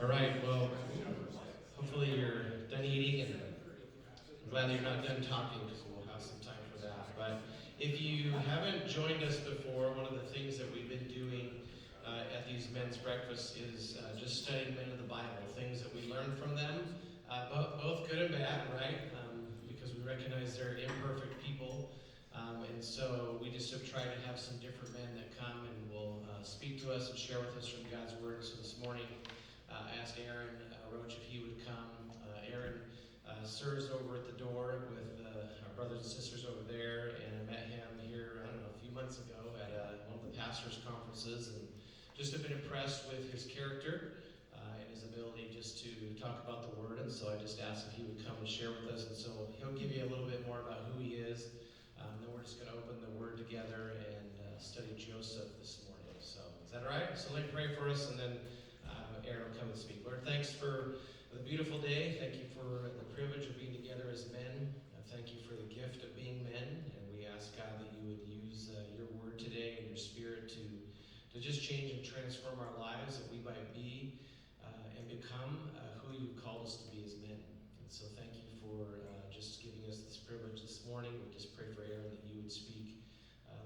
All right, well, hopefully you're done eating, and I'm glad that you're not done talking because we'll have some time for that. But if you haven't joined us before, one of the things that we've been doing at these men's breakfasts is just studying men of the Bible, things that we learn from them, both good and bad, right? Because we recognize they're imperfect people. And so we just have tried to have some different men that come and will speak to us and share with us from God's Word. So this morning, I asked Aaron Roach if he would come. Aaron serves over at the door with our brothers and sisters over there, and I met him here, I don't know, a few months ago at one of the pastors' conferences, and just have been impressed with his character and his ability just to talk about the Word, and so I just asked if he would come and share with us, and so he'll give you a little bit more about who he is. Then we're just going to open the Word together and study Joseph this morning. So is that all right? So let me pray for us, and then Aaron will come and speak. Lord, thanks for the beautiful day. Thank you for the privilege of being together as men. Thank you for the gift of being men. And we ask, God, that you would use your Word today and your Spirit to just change and transform our lives, that we might be and become who you called us to be as men. And so thank you for just giving us this privilege this morning. We just pray for Aaron that you would speak,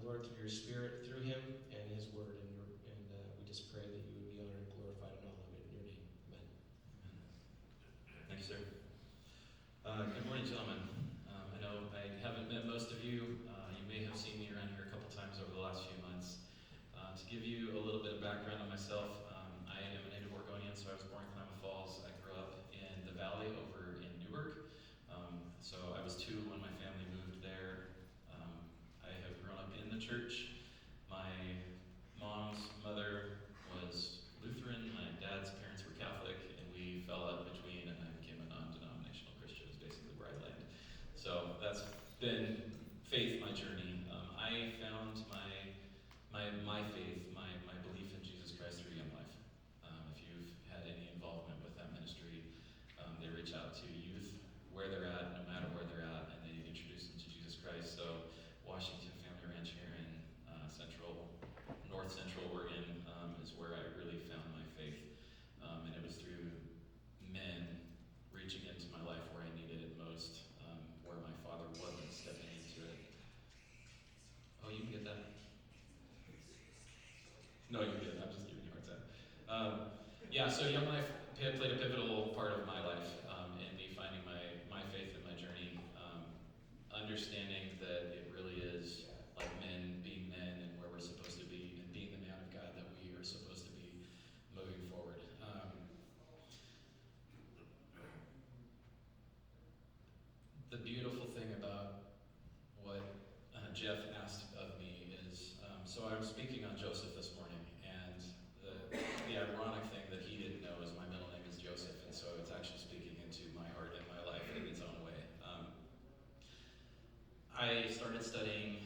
Lord, through your Spirit, through him and his Word. And we just pray that you would be honored and glorified in all of it. In your name, amen. Thank you, sir. Good morning, gentlemen. I know I haven't met most of you. You may have seen me around here a couple times over the last few months. To give you a little bit of background on myself, I am a native Oregonian, so I was born in Klamath Falls. I grew up in the valley over in Newburgh. So I was 2 when my family moved there. I have grown up in the church. My mom's mother was Lutheran, my dad's parents were Catholic, and we fell out between, and I became a non-denominational Christian, is basically where I landed. So that's been faith, my journey. I found my faith, my belief in Jesus Christ through Young Life. If you've had any involvement with that ministry, they reach out to youth where they're at, no matter where they're at, and they introduce them to Jesus Christ. So Washington Family Ranch here in North Central Oregon is where I really found my faith. And it was through men reaching into my life where I needed it most, where my father wasn't stepping into it. Oh, you can get that? No, you're good. I'm just giving you a hard time. So Young Life played a pivotal part of my life in me finding my faith in my journey, understanding that it really is like men being men and where we're supposed to be, and being the man of God that we are supposed to be moving forward. The beautiful thing about what Jeff asked of me is, so I was speaking on Joseph this morning, and the ironic thing that he didn't know is my middle name is Joseph, and so it's actually speaking into my heart and my life in its own way. I started studying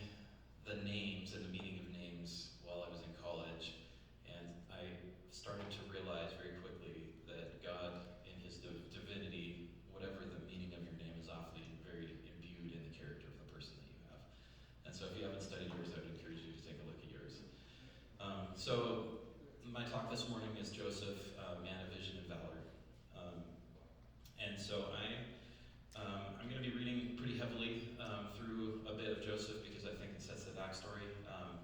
the names and the meaning of names while I was in college, and I started to realize very quickly that God, in his divinity, whatever the meaning of your name is awfully very imbued in the character of the person that you have. And so if you haven't studied yours, I would encourage you to take a look at yours. So my talk this morning is Joseph, man of vision and valor. And so I'm going to be reading pretty heavily through a bit of Joseph because I think it sets the backstory,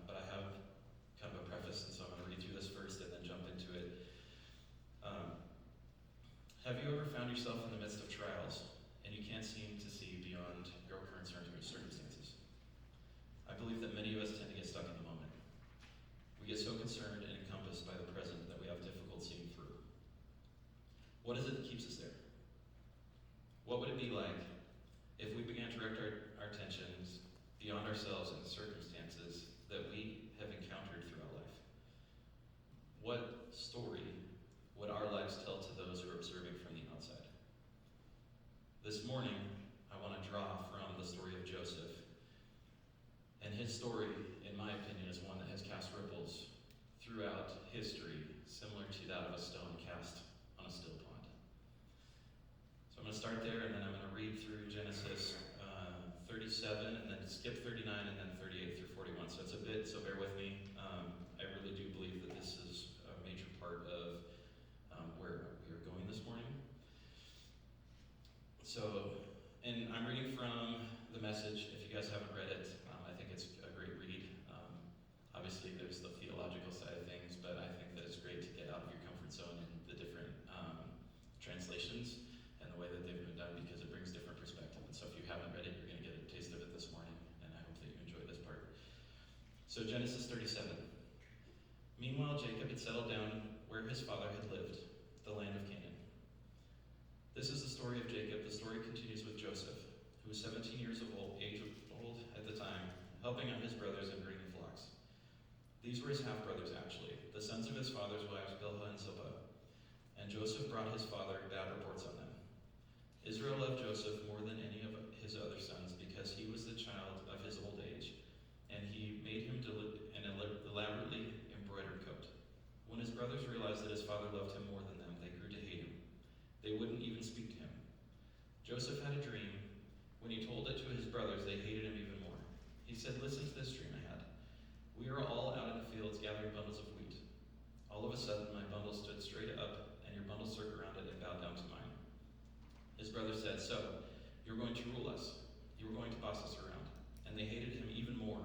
but I have kind of a preface, and so I'm going to read through this first and then jump into it. Have you ever found yourself in the midst of trials and you can't seem to see beyond your current circumstances? I believe that many of us tend to get stuck in the moment. We get so concerned and encompassed by the present that we have difficulty seeing through. What is it that keeps us there? What would it be like if we began to direct our attentions beyond ourselves and the circumstances that we have encountered throughout life? What story would our lives tell to those who are observing from the outside? This morning, I want to draw from the story of Joseph. And his story, in my opinion, is one that has cast ripples throughout history, similar to that of a stone cast on a still pond. So I'm going to start there, and then I'm going to read through Genesis 37, and then skip 39, and then 38 through 41. So it's a bit, so bear with me. I really do believe that this is a major part of where we are settled down where his father had lived, the land of Canaan. This is the story of Jacob. The story continues with Joseph, who was 17 years old at the time, helping out his brothers and bringing flocks. These were his half-brothers, actually, the sons of his father's wives, Bilhah and Zilpah. And Joseph brought his father bad reports on them. Israel loved Joseph more than any of his other sons because he was the child of his old age, and he made him an elaborately embroidered coat. When his brothers realized that his father loved him more than them, they grew to hate him. They wouldn't even speak to him. Joseph had a dream. When he told it to his brothers, they hated him even more. He said, "Listen to this dream I had. We are all out in the fields gathering bundles of wheat. All of a sudden, my bundle stood straight up, and your bundle circled around it and bowed down to mine." His brothers said, "So, you're going to rule us. You're going to boss us around." And they hated him even more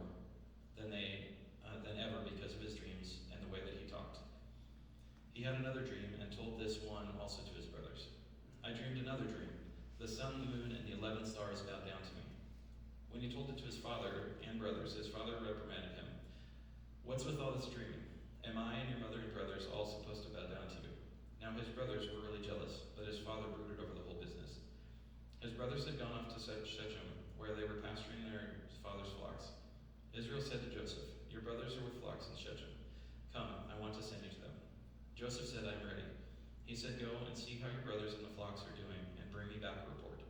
than ever because of his dreams and the way that he talked. He had another dream and told this one also to his brothers. "I dreamed another dream. The sun, the moon, and the 11 stars bowed down to me." When he told it to his father and brothers, his father reprimanded him. "What's with all this dreaming? Am I and your mother and brothers all supposed to bow down to you?" Now his brothers were really jealous, but his father brooded over the whole business. His brothers had gone off to Shechem, where they were pasturing their father's flocks. Israel said to Joseph, "Your brothers are with flocks in Shechem. Come, I want to send you to them." Joseph said, "I'm ready." He said, "Go and see how your brothers and the flocks are doing, and bring me back a report."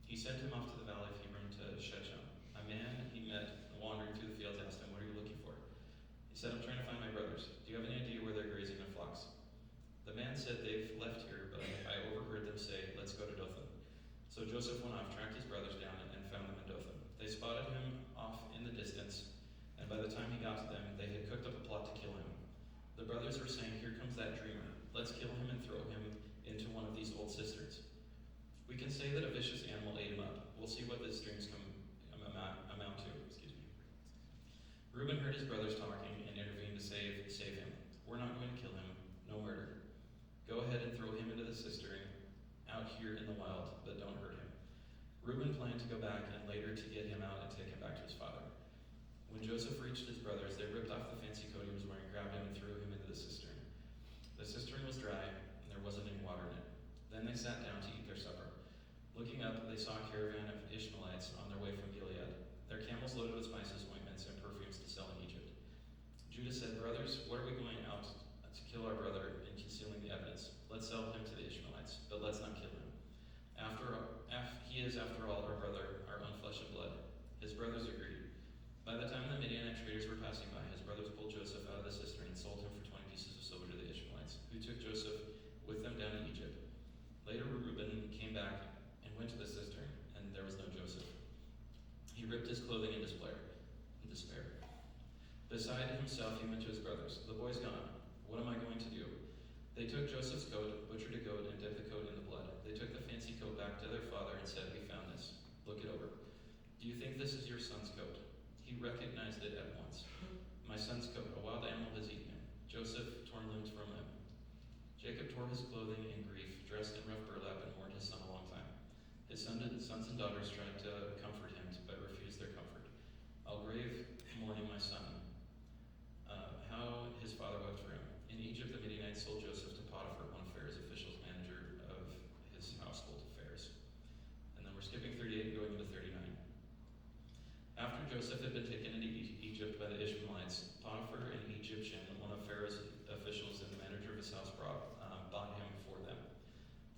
He sent him off to the valley of Hebron to Shechem. A man he met wandering through the fields asked him, "What are you looking for?" He said, "I'm trying to find my brothers. Do you have any idea where they're grazing their flocks?" The man said, "They've left here, but I overheard them say, 'Let's go to Dothan.'" So Joseph went off, tracked his brothers down, and found them in Dothan. They spotted him off in the distance, and by the time he got to them, they had cooked up a plot to kill him. The brothers were saying, "Here comes that dreamer. Let's kill him and throw him into one of these old cisterns. We can say that a vicious animal ate him up. We'll see what his dreams amount to." Reuben heard his brothers talking and intervened to save him. "We're not going to kill him. No murder. Go ahead and throw him into the cistern out here in the wild, but don't hurt him." Reuben planned to go back and later to get him out and take him back to his father. When Joseph reached his brothers, they ripped off the fancy coat he was wearing, grabbed him, and threw him into the cistern. The cistern was dry, and there wasn't any water in it. Then they sat down to eat their supper. Looking up, they saw a caravan of Ishmaelites on their way from Gilead, their camels loaded with spices, ointments, and perfumes to sell in Egypt. Judah said, "Brothers, what are we going out to kill our brother and concealing the evidence? Let's sell him to the Ishmaelites, but let's not kill him. He is, after all, our brother, our own flesh and blood." His brothers agreed. By the time the Midianite traders were passing by, his brothers pulled Joseph out of the cistern and sold him for 20 pieces of silver to the Ishmaelites, who took Joseph with them down to Egypt. Later Reuben came back and went to the cistern, and there was no Joseph. He ripped his clothing in despair. Beside himself, he went to his brothers. "The boy's gone. What am I going to do?" They took Joseph's coat, butchered a goat, and dipped the coat in the blood. They took the fancy coat back to their father and said, "We found this. Look it over. Do you think this is your son's coat?" He recognized it at once. "My son's coat. A wild animal has eaten him." Joseph torn limb from limb. Jacob tore his clothing in grief, dressed in rough burlap, and mourned his son a long time. His sons and daughters tried to comfort him, but refused their comfort. "I'll grave mourning my son." How his father wept for him. In Egypt, the Midianites sold Joseph to Potiphar, one of Pharaoh's officials, manager of his household affairs. And then we're skipping 38 and going into 39. After Joseph had been taken into Egypt by the Ishmaelites, Potiphar, an Egyptian, one of Pharaoh's officials and the manager of his house, bought him for them.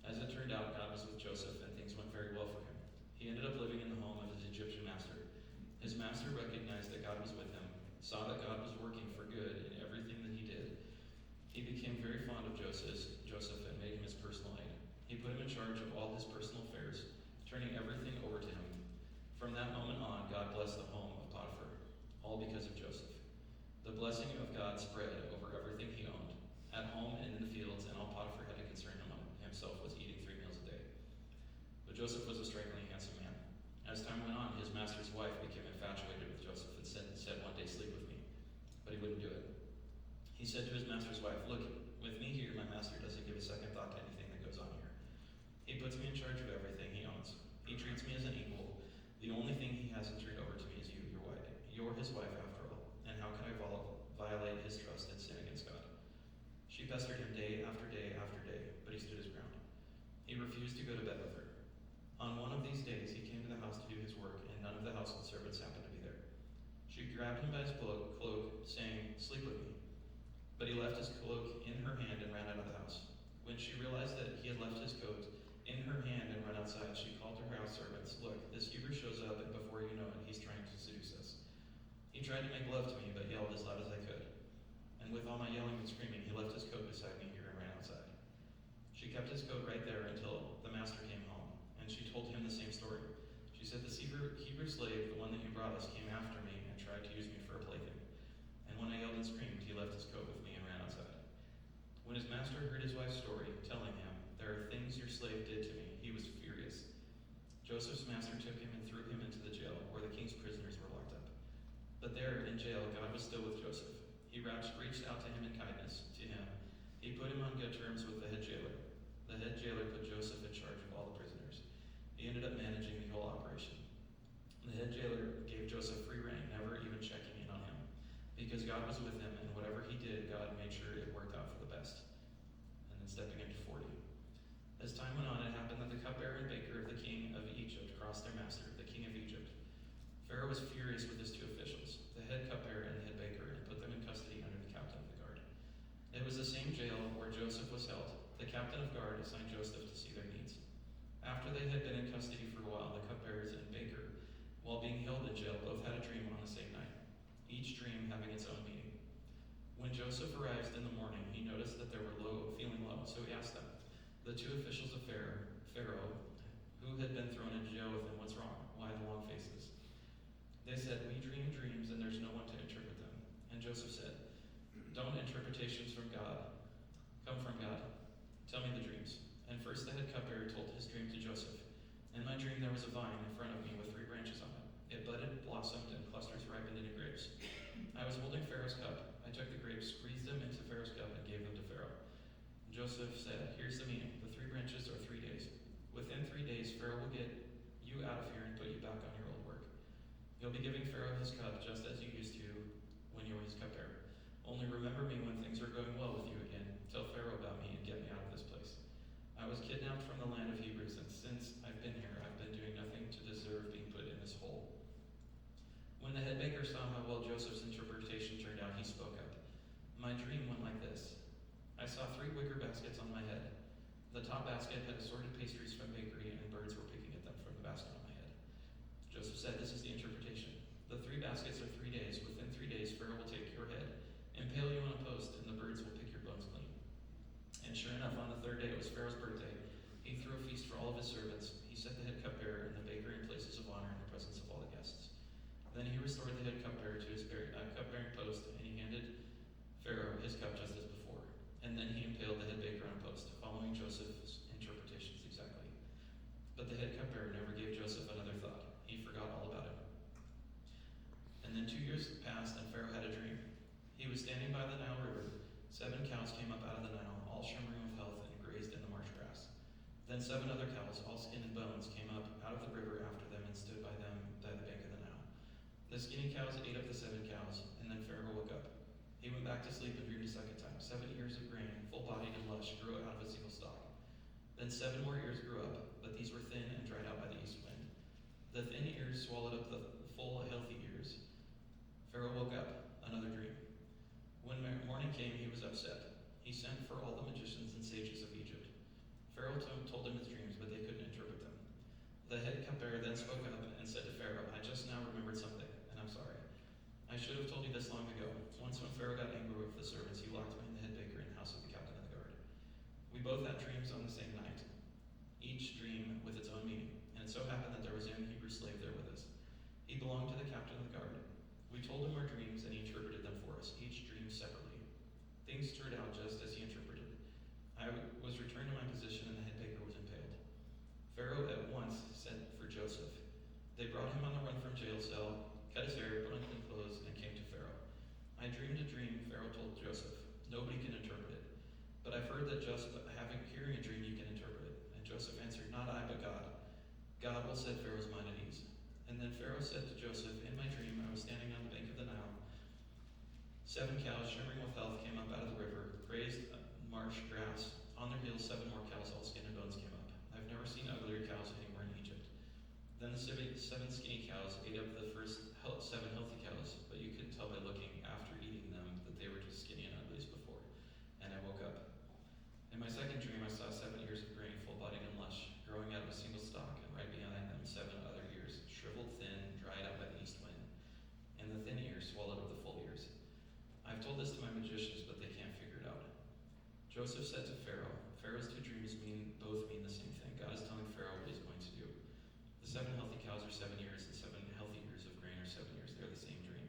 As it turned out, God was with Joseph, and things went very well for him. He ended up living in the home of his Egyptian master. His master recognized that God was with him, saw that God was working for good in everything that he did. He became very fond of Joseph and made him his personal aide. He put him in charge of all his personal affairs, turning everything over to him. From that moment on, God blessed the home of Potiphar, all because of Joseph. The blessing of God spread over everything he owned, at home and in the fields, and all Potiphar had to concern himself was eating 3 meals a day. But Joseph was a strikingly handsome man. As time went on, his master's wife became infatuated with Joseph and said one day, "Sleep with me." But he wouldn't do it. He said to his master's wife, "Look, with me here, my master doesn't give a second thought to anything that goes on here. He puts me in charge of everything he owns. He treats me as an equal. The only thing he hasn't turned over to me is you, your wife. You're his wife after all. And how can I violate his trust and sin against God?" He refused to go to bed with her. On one of these days, he came to the house to do his work, and none of the household servants happened to be there. She grabbed him by his cloak, saying, "Sleep with me." But he left his cloak in her hand and ran out of the house. When she realized that he had left his coat in her hand and run outside, she called her house servants. "Look, this Hebrew shows up, and before you know it, he's trying to seduce us. He tried to make love to me, but yelled as loud as I could. And with all my yelling and screaming, he left his coat beside me here and ran outside." She kept his coat right there until the master came home, and she told him the same story. She said, "This Hebrew slave, the one that you brought us, came after me and tried to use me for a plaything. And when I yelled and screamed, he left his coat with me and ran outside." When his master heard his wife's story, telling him, "There are things your slave did to me," he was furious. Joseph's master took him and threw him into the jail, where the king's prisoners were locked up. But there, in jail, God was still with Joseph. He reached out to him in kindness. To him, he put him on good terms with the head jailer. The head jailer put Joseph in charge of all the prisoners. He ended up managing the whole operation. The head jailer gave Joseph free rein, never even checking in on him. Because God was with him, and whatever he did, God made sure it worked out for the best. And then stepping into 40. As time went on, it happened that the cupbearer and baker of the king of Egypt crossed their master, the king of Egypt. Pharaoh was furious with his two officials, the head cupbearer and the head baker, and put them in custody under the captain of the guard. It was the same jail where Joseph was held. The captain of guard assigned Joseph to see their needs. After they had been in custody for a while, the cupbearers and baker, while being held in jail, both had a dream on the same night, each dream having its own meaning. When Joseph arrived in the morning, he noticed that they were feeling low, so he asked them, the two officials of Pharaoh, who had been thrown into jail with him, "What's wrong? Why the long faces?" They said, "We dream dreams, and there's no one to interpret them." And Joseph said, "Don't interpretations come from God? Tell me the dreams." And first the head cupbearer told his dream to Joseph. "In my dream there was a vine in front of me with 3 branches on it. It budded, blossomed, and clusters ripened into grapes. I was holding Pharaoh's cup. I took the grapes, squeezed them into Pharaoh's cup, and gave them to Pharaoh." Joseph said, "Here's the meaning. The 3 branches are 3 days. Within 3 days, Pharaoh will get you out of here and put you back on your old work. You'll be giving Pharaoh his cup just as you used to when you were his cupbearer. Only remember me when things are going well with you again. Tell Pharaoh about me and get me out of this place. I was kidnapped from the land of Hebrews, and since I've been here, I've been doing nothing to deserve being put in this hole." When the head baker saw how well Joseph's interpretation turned out, he spoke up. "My dream went like this. I saw 3 wicker baskets on my head. The top basket had assorted pastries from bakery, and birds were picking at them from the basket on my head." Joseph said, "This is the interpretation. The 3 baskets are 3 days. Within 3 days, Pharaoh will take your head, impale you on a post, and the birds will pick your bones clean." And sure enough, on the 3rd day, it was Pharaoh's birthday. He threw a feast for all of his servants. He set the head cupbearer and the baker in places of honor in the presence of all the guests. Then he restored the head cupbearer to his cupbearing post, and he handed Pharaoh his cup just as before. And then he impaled the head baker on a post, following Joseph's interpretations exactly. But the head cupbearer never gave Joseph another thought. He forgot all about him. And then 2 years passed, and Pharaoh had a dream. He was standing by the Nile River. 7 cows came up out of the Nile, all shimmering with health, and grazed in the marsh grass. Then 7 other cows, all skin and bones, came up out of the river after them and stood by them by the bank of the Nile. The skinny cows ate up the 7 cows, and then Pharaoh woke up. He went back to sleep and dreamed a second time. 7 ears of grain, full-bodied and lush, grew out of a single stalk. Then 7 more ears grew up, but these were thin and dried out by the east wind. The thin ears swallowed up the full, healthy ears. Pharaoh woke up. Another dream. When morning came, he was upset. He sent for all the magicians and sages of Egypt. Pharaoh told him his dreams, but they couldn't interpret them. The head cupbearer then spoke up and said to Pharaoh, "I just now remembered something, and I'm sorry. I should have told you this long ago. Once when Pharaoh got angry with the servants, he locked me and the head baker in the house of the captain of the guard. We both had dreams on the same night, each dream with its own meaning, and it so happened that there was a young Hebrew slave there with us. He belonged to the captain of the guard. We told him our dreams, and he interpreted them for us, each dream separately. Things turned out just as he interpreted. I was returned to my position, and the head baker was impaled. Pharaoh at once sent for Joseph. They brought him on the run from jail cell, cut his hair, put on clean clothes, and came to Pharaoh. I dreamed a dream, Pharaoh told Joseph. Nobody can interpret it. But I've heard that just hearing a dream, you can interpret it. And Joseph answered, "Not I, but God. God will set Pharaoh's mind at ease." And then Pharaoh said to Joseph, "In my dream, I was standing on the bank of the Nile. 7 cows, shimmering with health, came up out of the river, grazed marsh grass. On their heels, 7 more cows, all skin and bones, came up. never seen uglier cows anywhere in Egypt. Then the seven skinny cows ate up the first seven healthy cows, but you couldn't tell by looking after eating them that they were just skinny and ugly as before. And I woke up. In my second dream, I saw 7 ears of grain, full-bodied and lush, growing out of a single stalk, and right behind them 7 other ears, shriveled thin, dried out by the east wind. And the thin ears swallowed up the full ears. I've told this to my magicians, but they can't figure it out. Joseph said to Pharaoh, Pharaoh's 2 dreams both mean the same thing. God is telling Pharaoh what he's going to do. The 7 healthy cows are 7 years, and 7 healthy ears of grain are 7 years. They're the same dream.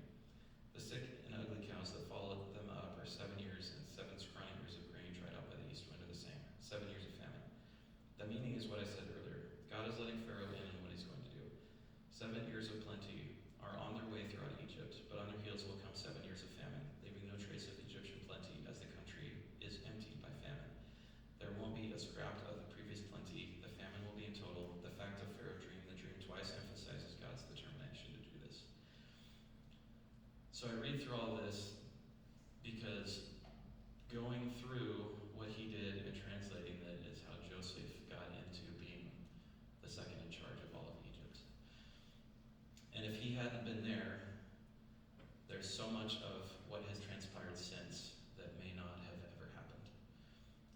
The sick and ugly cows that followed them up are 7 years, and 7 scrawny ears of grain dried out by the east wind are the same. 7 years of famine. The meaning is what I said earlier. God is letting Pharaoh in on what he's going to do. 7 years of plenty are on their way throughout Egypt, but on their heels will come 7 years of famine, leaving no trace of Egyptian plenty as the country is emptied by famine. There won't be a scrap of the previous plenty. The famine will be in total. The fact of Pharaoh dream, the dream twice emphasizes God's determination to do this. So I read through all this because going through what he did and translating it is how Joseph got into being the second in charge of all of Egypt. And if he hadn't been there, there's so much of what has transpired since that may not have ever happened.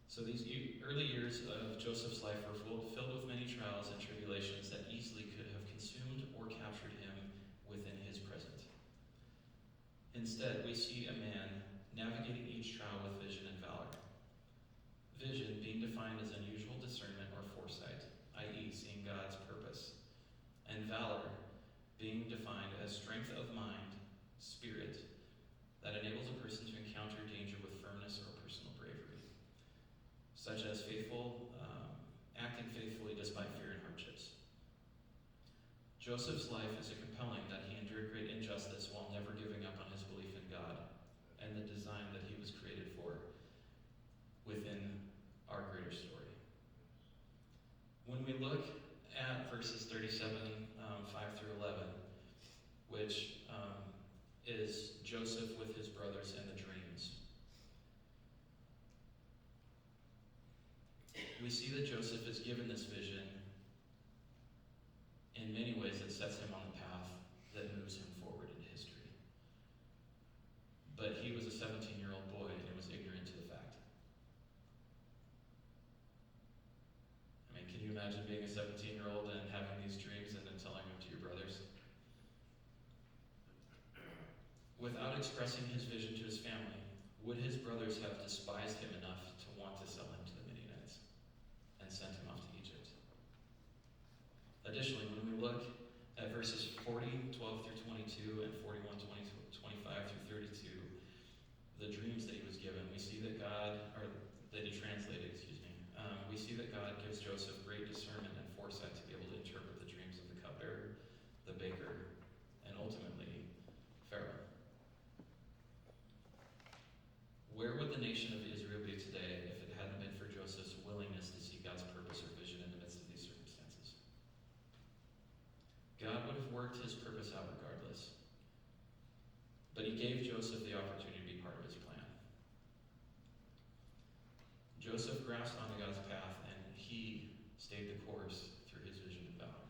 So these early years of Joseph's life were filled with many trials and tribulations that easily could have consumed or captured him within his present. Instead, we see a man navigating each trial with vision and valor. Vision being defined as unusual discernment or foresight, i.e. seeing God's purpose. And valor being defined as strength of mind, spirit, that enables a person to encounter danger with firmness or personal bravery, such as acting faithfully despite fear and hardships. Joseph's life is compelling that he endured great injustice while never giving up on his belief in God and the design that he was created for within our greater story. When we look at verses 37, 5 through 11, which is Joseph with his brothers and the dreams, we see that Joseph is given this vision in many ways that sets him on the path that moves him forward in history. But he was a 17-year-old boy and was ignorant to the fact. I mean, can you imagine being a 17-year-old and having these dreams and then telling them to your brothers? Without expressing his vision to his family, would his brothers have despised him enough to want to sell him to the Midianites and sent him off to Egypt? Additionally, when we look at verses 40, 12 through 22, and 41, 20, 25 through 32, the dreams that he was given, we see that that he translated, we see that God gives Joseph great discernment and foresight to be able to interpret the dreams of the cupbearer, the baker, and ultimately, Pharaoh. Where would the nation of Israel be today if it hadn't been for Joseph's willingness to see God's purpose or vision in the midst of these circumstances? God would have worked his purpose out regardless. But he gave Joseph the opportunity to be part of his plan. Joseph grasped onto God's path and he stayed the course through his vision and valor.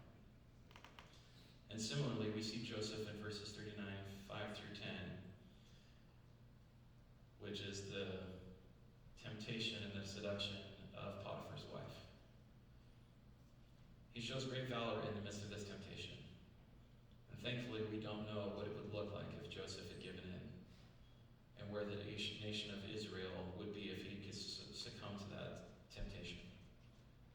And similarly, we see Joseph in verses 39, 5 through 10, which is the temptation and the seduction of Potiphar's wife. He shows great valor in the midst of this temptation. And thankfully, we don't know what it would look like if Joseph had given in, and where the nation of Israel would be if he could succumb to that temptation.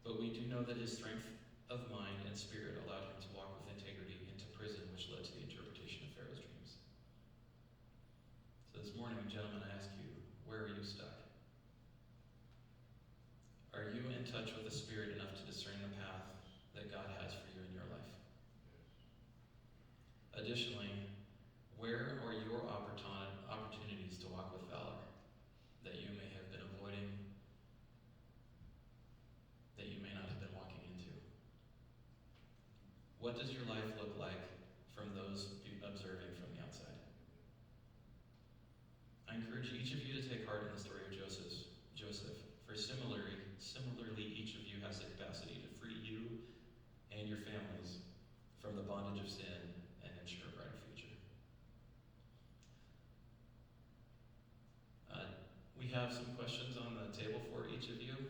But we do know that his strength of mind and spirit allowed him to walk with integrity into prison, which led to the interpretation of Pharaoh's dreams. So this morning, gentlemen, I ask you, where are you stuck? Are you in touch with the Spirit enough to discern the path that God has for you in your life? Additionally, where are your opportunities to walk with valor that you may have been avoiding, that you may not have been walking into? What does your life look like from those observing from the outside? I encourage each of you to take heart in the story of Joseph, for similarly, each of you has the capacity to free you bondage of sin and ensure a brighter future. We have some questions on the table for each of you.